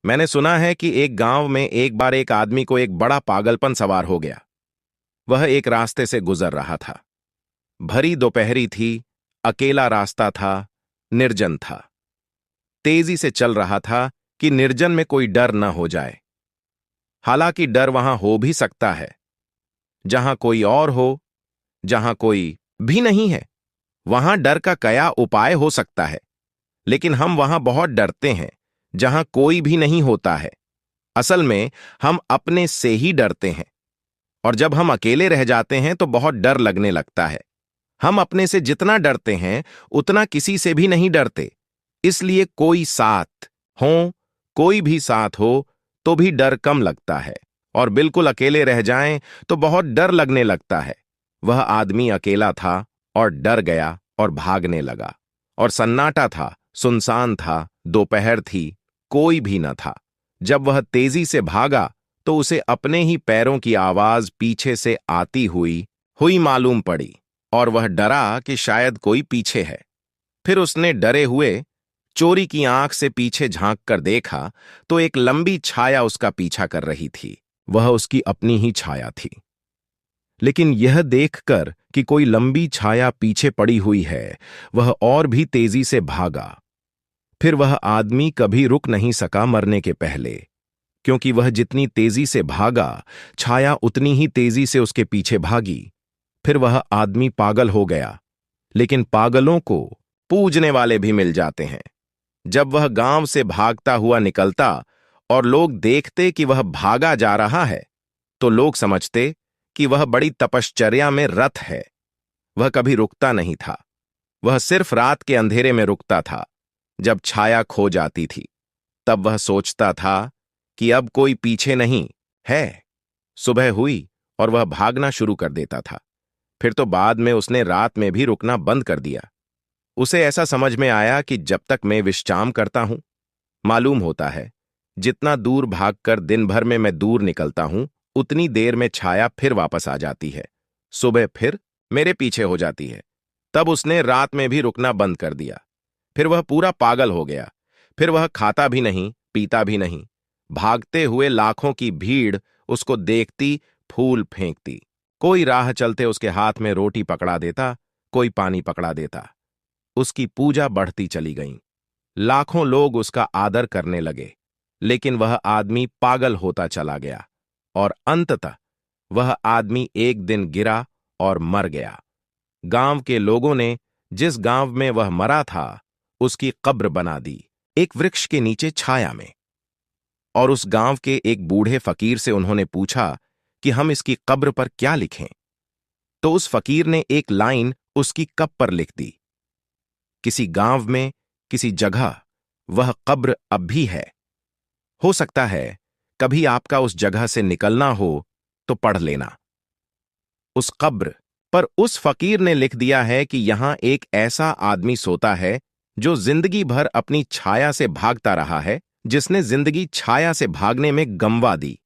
मैंने सुना है कि एक गांव में एक बार एक आदमी को एक बड़ा पागलपन सवार हो गया। वह एक रास्ते से गुजर रहा था। भरी दोपहरी थी, अकेला रास्ता था, निर्जन था। तेजी से चल रहा था कि निर्जन में कोई डर न हो जाए। हालांकि डर वहां हो भी सकता है, जहां कोई और हो, जहां कोई भी नहीं है। वहां डर का क्या उपाय हो सकता है, लेकिन हम वहां बहुत डरते हैं जहां कोई भी नहीं होता है। असल में हम अपने से ही डरते हैं, और जब हम अकेले रह जाते हैं तो बहुत डर लगने लगता है। हम अपने से जितना डरते हैं उतना किसी से भी नहीं डरते। इसलिए कोई साथ हो, कोई भी साथ हो तो भी डर कम लगता है, और बिल्कुल अकेले रह जाएं तो बहुत डर लगने लगता है। वह आदमी अकेला था और डर गया और भागने लगा। और सन्नाटा था, सुनसान था, दोपहर थी, कोई भी न था। जब वह तेजी से भागा तो उसे अपने ही पैरों की आवाज पीछे से आती हुई हुई मालूम पड़ी, और वह डरा कि शायद कोई पीछे है। फिर उसने डरे हुए चोरी की आंख से पीछे झांक कर देखा तो एक लंबी छाया उसका पीछा कर रही थी। वह उसकी अपनी ही छाया थी। लेकिन यह देखकर कि कोई लंबी छाया पीछे पड़ी हुई है, वह और भी तेजी से भागा। फिर वह आदमी कभी रुक नहीं सका मरने के पहले, क्योंकि वह जितनी तेजी से भागा, छाया उतनी ही तेजी से उसके पीछे भागी। फिर वह आदमी पागल हो गया। लेकिन पागलों को पूजने वाले भी मिल जाते हैं। जब वह गांव से भागता हुआ निकलता और लोग देखते कि वह भागा जा रहा है, तो लोग समझते कि वह बड़ी तपश्चर्या में रत है। वह कभी रुकता नहीं था। वह सिर्फ रात के अंधेरे में रुकता था, जब छाया खो जाती थी। तब वह सोचता था कि अब कोई पीछे नहीं है। सुबह हुई और वह भागना शुरू कर देता था। फिर तो बाद में उसने रात में भी रुकना बंद कर दिया। उसे ऐसा समझ में आया कि जब तक मैं विश्राम करता हूं, मालूम होता है जितना दूर भागकर दिन भर में मैं दूर निकलता हूं, उतनी देर में छाया फिर वापस आ जाती है। सुबह फिर मेरे पीछे हो जाती है। तब उसने रात में भी रुकना बंद कर दिया। फिर वह पूरा पागल हो गया। फिर वह खाता भी नहीं, पीता भी नहीं। भागते हुए लाखों की भीड़ उसको देखती, फूल फेंकती। कोई राह चलते उसके हाथ में रोटी पकड़ा देता, कोई पानी पकड़ा देता। उसकी पूजा बढ़ती चली गई। लाखों लोग उसका आदर करने लगे। लेकिन वह आदमी पागल होता चला गया, और अंततः वह आदमी एक दिन गिरा और मर गया। गांव के लोगों ने जिस गांव में वह मरा था, उसकी कब्र बना दी, एक वृक्ष के नीचे छाया में। और उस गांव के एक बूढ़े फकीर से उन्होंने पूछा कि हम इसकी कब्र पर क्या लिखें। तो उस फकीर ने एक लाइन उसकी कब्र पर लिख दी। किसी गांव में, किसी जगह वह कब्र अब भी है। हो सकता है कभी आपका उस जगह से निकलना हो तो पढ़ लेना। उस कब्र पर उस फकीर ने लिख दिया है कि यहां एक ऐसा आदमी सोता है जो जिंदगी भर अपनी छाया से भागता रहा है, जिसने जिंदगी छाया से भागने में गंवा दी।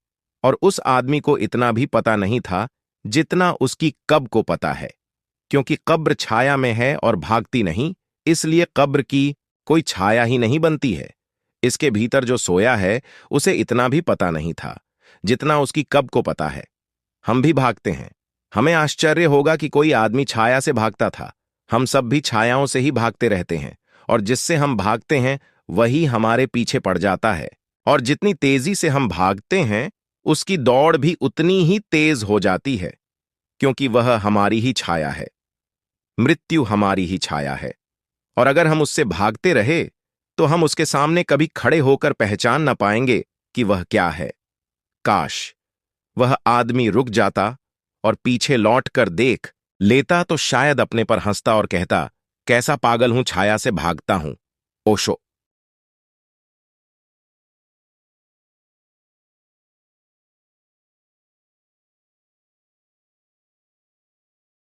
और उस आदमी को इतना भी पता नहीं था जितना उसकी कब्र को पता है। क्योंकि कब्र छाया में है और भागती नहीं, इसलिए कब्र की कोई छाया ही नहीं बनती है। इसके भीतर जो सोया है उसे इतना भी पता नहीं था जितना उसकी कब्र को पता है। हम भी भागते हैं। हमें आश्चर्य होगा कि कोई आदमी छाया से भागता था। हम सब भी छायाओं से ही भागते रहते हैं, और जिससे हम भागते हैं वही हमारे पीछे पड़ जाता है। और जितनी तेजी से हम भागते हैं उसकी दौड़ भी उतनी ही तेज हो जाती है, क्योंकि वह हमारी ही छाया है। मृत्यु हमारी ही छाया है, और अगर हम उससे भागते रहे तो हम उसके सामने कभी खड़े होकर पहचान न पाएंगे कि वह क्या है। काश वह आदमी रुक जाता और पीछे लौट कर देख लेता, तो शायद अपने पर हंसता और कहता, कैसा पागल हूं, छाया से भागता हूं। ओशो।